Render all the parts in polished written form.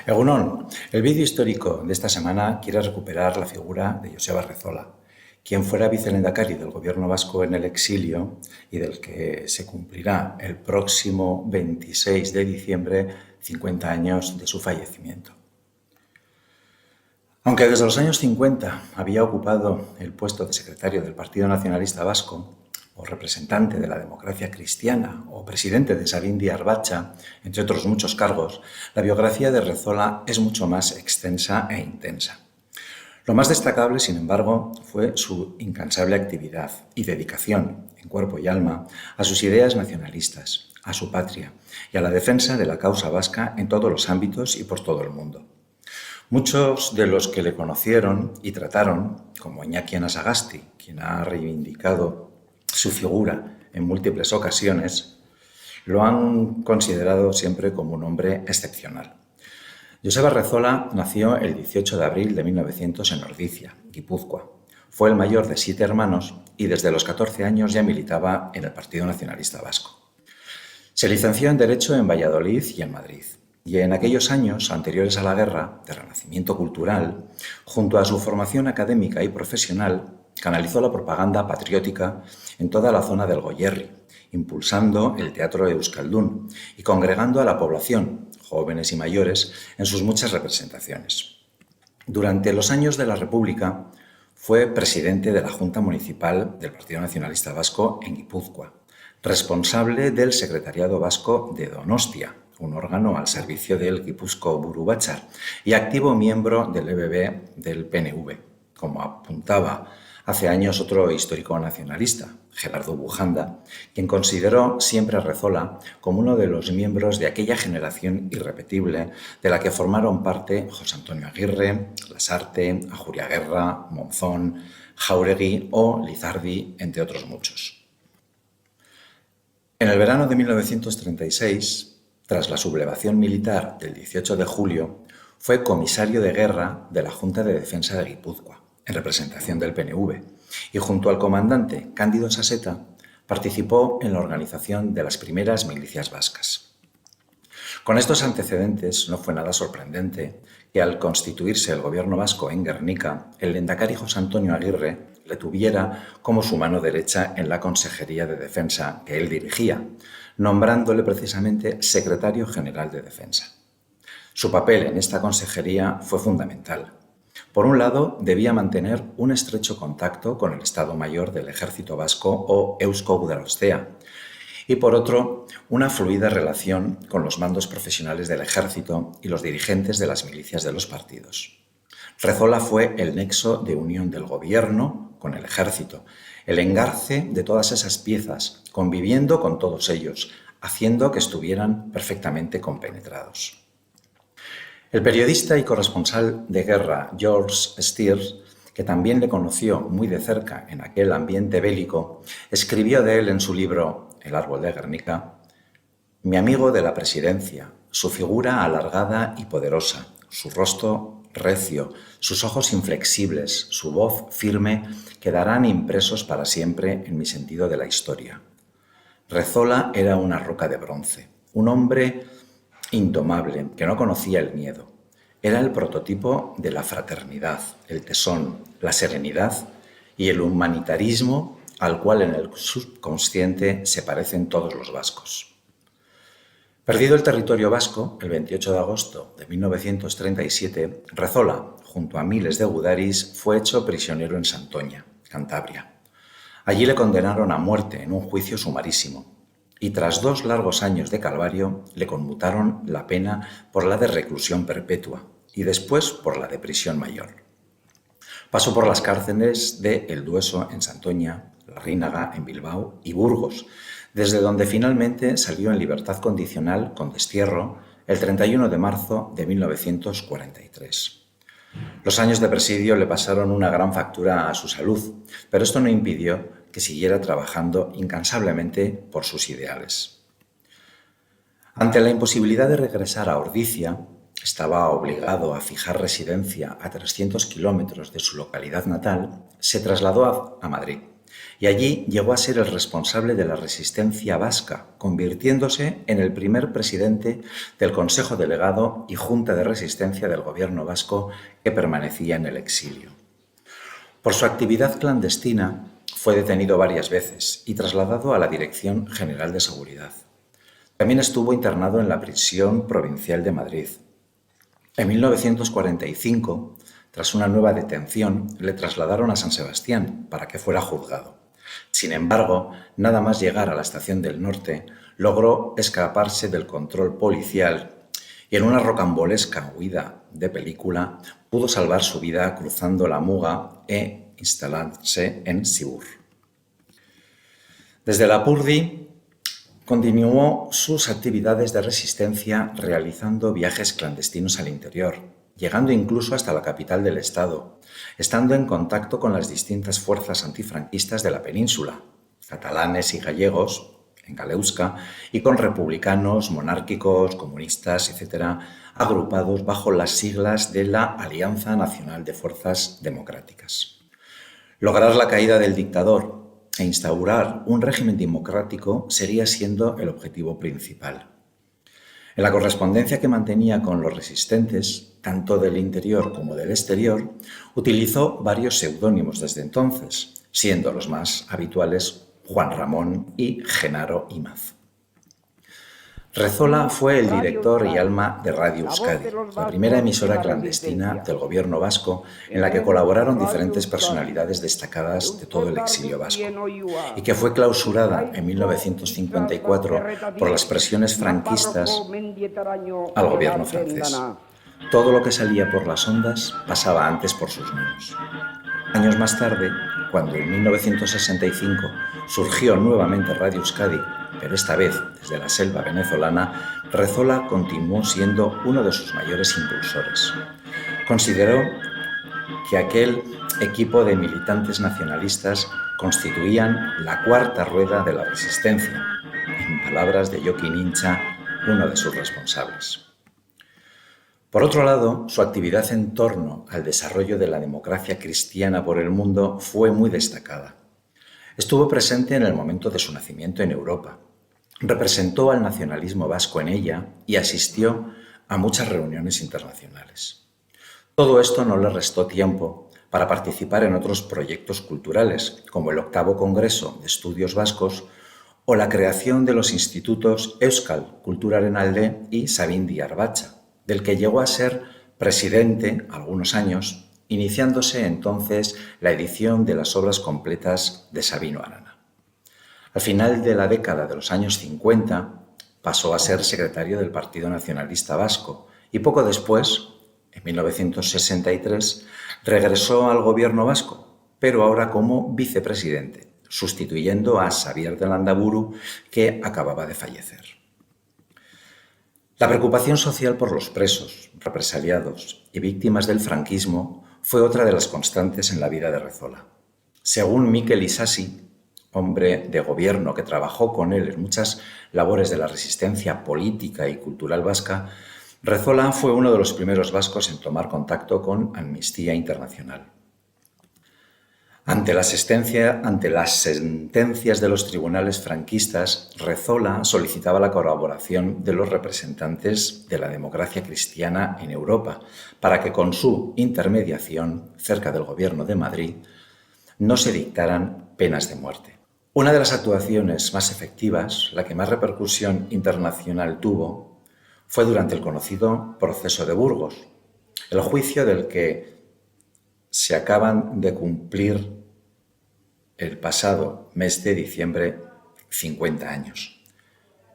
Egunon, el vídeo histórico de esta semana quiere recuperar la figura de Joseba Rezola, quien fuera vicelehendakari del gobierno vasco en el exilio y del que se cumplirá el próximo 26 de diciembre 50 años de su fallecimiento. Aunque desde los años 50 había ocupado el puesto de secretario del Partido Nacionalista Vasco, o representante de la democracia cristiana, o presidente de Sabin Arbacha, entre otros muchos cargos, la biografía de Rezola es mucho más extensa e intensa. Lo más destacable, sin embargo, fue su incansable actividad y dedicación, en cuerpo y alma, a sus ideas nacionalistas, a su patria y a la defensa de la causa vasca en todos los ámbitos y por todo el mundo. Muchos de los que le conocieron y trataron, como Iñaki Anasagasti, quien ha reivindicado su figura en múltiples ocasiones, lo han considerado siempre como un hombre excepcional. Joseba Rezola nació el 18 de abril de 1900 en Ordizia, Guipúzcoa. Fue el mayor de 7 hermanos y desde los 14 años ya militaba en el Partido Nacionalista Vasco. Se licenció en Derecho en Valladolid y en Madrid. Y en aquellos años anteriores a la guerra, de renacimiento cultural, junto a su formación académica y profesional, canalizó la propaganda patriótica en toda la zona del Goierri, impulsando el teatro euskaldún y congregando a la población, jóvenes y mayores, en sus muchas representaciones. Durante los años de la República fue presidente de la Junta Municipal del Partido Nacionalista Vasco en Guipúzcoa, responsable del Secretariado Vasco de Donostia, un órgano al servicio del Gipuzko Buru Batzar, y activo miembro del EBB del PNV, como apuntaba hace años otro histórico nacionalista, Gerardo Bujanda, quien consideró siempre a Rezola como uno de los miembros de aquella generación irrepetible de la que formaron parte José Antonio Aguirre, Lasarte, Ajuriaguerra, Monzón, Jáuregui o Lizardi, entre otros muchos. En el verano de 1936, tras la sublevación militar del 18 de julio, fue comisario de guerra de la Junta de Defensa de Guipúzcoa, en representación del PNV, y junto al comandante Cándido Saseta participó en la organización de las primeras milicias vascas. Con estos antecedentes no fue nada sorprendente que al constituirse el gobierno vasco en Guernica, el lehendakari José Antonio Aguirre le tuviera como su mano derecha en la Consejería de Defensa que él dirigía, nombrándole precisamente secretario general de Defensa. Su papel en esta consejería fue fundamental. Por un lado, debía mantener un estrecho contacto con el Estado Mayor del Ejército Vasco o Eusko Udalostea, y por otro, una fluida relación con los mandos profesionales del Ejército y los dirigentes de las milicias de los partidos. Rezola fue el nexo de unión del gobierno con el Ejército, el engarce de todas esas piezas, conviviendo con todos ellos, haciendo que estuvieran perfectamente compenetrados. El periodista y corresponsal de guerra George Stiers, que también le conoció muy de cerca en aquel ambiente bélico, escribió de él en su libro El árbol de Guernica: «Mi amigo de la presidencia, su figura alargada y poderosa, su rostro recio, sus ojos inflexibles, su voz firme, quedarán impresos para siempre en mi sentido de la historia». Rezola era una roca de bronce, un hombre indomable, que no conocía el miedo. Era el prototipo de la fraternidad, el tesón, la serenidad y el humanitarismo al cual en el subconsciente se parecen todos los vascos. Perdido el territorio vasco, el 28 de agosto de 1937, Rezola, junto a miles de gudaris, fue hecho prisionero en Santoña, Cantabria. Allí le condenaron a muerte en un juicio sumarísimo, y tras 2 largos años de calvario le conmutaron la pena por la de reclusión perpetua y después por la de prisión mayor. Pasó por las cárceles de El Dueso en Santoña, La Rínaga en Bilbao y Burgos, desde donde finalmente salió en libertad condicional con destierro el 31 de marzo de 1943. Los años de presidio le pasaron una gran factura a su salud, pero esto no impidió que siguiera trabajando incansablemente por sus ideales. Ante la imposibilidad de regresar a Ordizia, estaba obligado a fijar residencia a 300 kilómetros de su localidad natal, se trasladó a Madrid y allí llegó a ser el responsable de la resistencia vasca, convirtiéndose en el primer presidente del Consejo Delegado y Junta de Resistencia del gobierno vasco que permanecía en el exilio. Por su actividad clandestina fue detenido varias veces y trasladado a la Dirección General de Seguridad. También estuvo internado en la prisión provincial de Madrid. En 1945, tras una nueva detención, le trasladaron a San Sebastián para que fuera juzgado. Sin embargo, nada más llegar a la Estación del Norte, logró escaparse del control policial y en una rocambolesca huida de película pudo salvar su vida cruzando la Muga e instalarse en Sibur. Desde Lapurdi continuó sus actividades de resistencia realizando viajes clandestinos al interior, llegando incluso hasta la capital del estado, estando en contacto con las distintas fuerzas antifranquistas de la península, catalanes y gallegos, en Galeusca, y con republicanos, monárquicos, comunistas, etc., agrupados bajo las siglas de la Alianza Nacional de Fuerzas Democráticas. Lograr la caída del dictador e instaurar un régimen democrático seguía siendo el objetivo principal. En la correspondencia que mantenía con los resistentes, tanto del interior como del exterior, utilizó varios seudónimos desde entonces, siendo los más habituales Juan Ramón y Genaro Imaz. Rezola fue el director y alma de Radio Euskadi, la primera emisora clandestina del gobierno vasco en la que colaboraron diferentes personalidades destacadas de todo el exilio vasco y que fue clausurada en 1954 por las presiones franquistas al gobierno francés. Todo lo que salía por las ondas pasaba antes por sus manos. Años más tarde, cuando en 1965 surgió nuevamente Radio Euskadi, pero esta vez desde la selva venezolana, Rezola continuó siendo uno de sus mayores impulsores. Consideró que aquel equipo de militantes nacionalistas constituían la cuarta rueda de la resistencia, en palabras de Jokin Incha, uno de sus responsables. Por otro lado, su actividad en torno al desarrollo de la democracia cristiana por el mundo fue muy destacada. Estuvo presente en el momento de su nacimiento en Europa, representó al nacionalismo vasco en ella y asistió a muchas reuniones internacionales. Todo esto no le restó tiempo para participar en otros proyectos culturales, como el 8º Congreso de Estudios Vascos o la creación de los institutos Euskal Kulturaren Alde y Sabindi Arbatza, del que llegó a ser presidente algunos años, iniciándose entonces la edición de las obras completas de Sabino Arana. Al final de la década de los años 50 pasó a ser secretario del Partido Nacionalista Vasco y poco después, en 1963, regresó al gobierno vasco, pero ahora como vicepresidente, sustituyendo a Xavier de Landaburu, que acababa de fallecer. La preocupación social por los presos, represaliados y víctimas del franquismo fue otra de las constantes en la vida de Rezola. Según Mikel Isasi, hombre de gobierno que trabajó con él en muchas labores de la resistencia política y cultural vasca, Rezola fue uno de los primeros vascos en tomar contacto con Amnistía Internacional. Ante las sentencias de los tribunales franquistas, Rezola solicitaba la colaboración de los representantes de la democracia cristiana en Europa para que con su intermediación, cerca del gobierno de Madrid, no se dictaran penas de muerte. Una de las actuaciones más efectivas, la que más repercusión internacional tuvo, fue durante el conocido Proceso de Burgos, el juicio del que se acaban de cumplir el pasado mes de diciembre 50 años.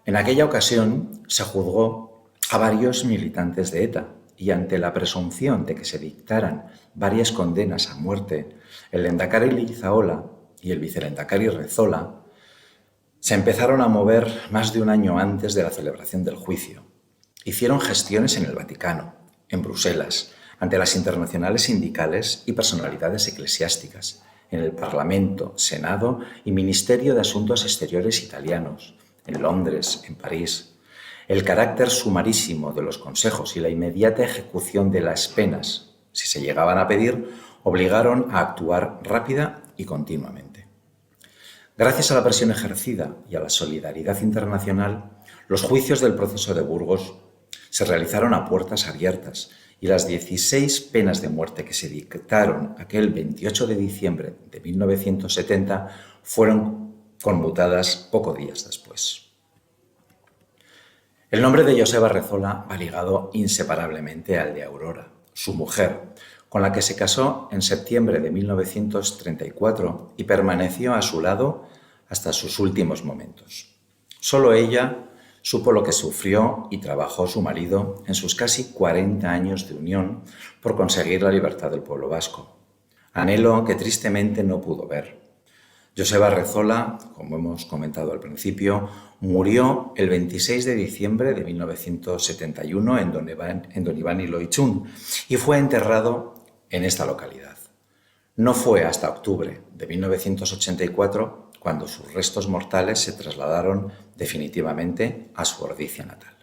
En aquella ocasión se juzgó a varios militantes de ETA y ante la presunción de que se dictaran varias condenas a muerte, el lehendakari Lizaola y el vicelehendakari Rezola se empezaron a mover más de un año antes de la celebración del juicio. Hicieron gestiones en el Vaticano, en Bruselas, ante las internacionales sindicales y personalidades eclesiásticas, en el Parlamento, Senado y Ministerio de Asuntos Exteriores italianos, en Londres, en París. El carácter sumarísimo de los consejos y la inmediata ejecución de las penas, si se llegaban a pedir, obligaron a actuar rápida y continuamente. Gracias a la presión ejercida y a la solidaridad internacional, los juicios del proceso de Burgos se realizaron a puertas abiertas y las 16 penas de muerte que se dictaron aquel 28 de diciembre de 1970 fueron conmutadas pocos días después. El nombre de Joseba Rezola va ligado inseparablemente al de Aurora, su mujer, con la que se casó en septiembre de 1934 y permaneció a su lado hasta sus últimos momentos. Solo ella supo lo que sufrió y trabajó su marido en sus casi 40 años de unión por conseguir la libertad del pueblo vasco. Anhelo que tristemente no pudo ver. Joseba Rezola, como hemos comentado al principio, murió el 26 de diciembre de 1971 en Don Iván y Loichún y fue enterrado en esta localidad. No fue hasta octubre de 1984 cuando sus restos mortales se trasladaron definitivamente a su Ordicia natal.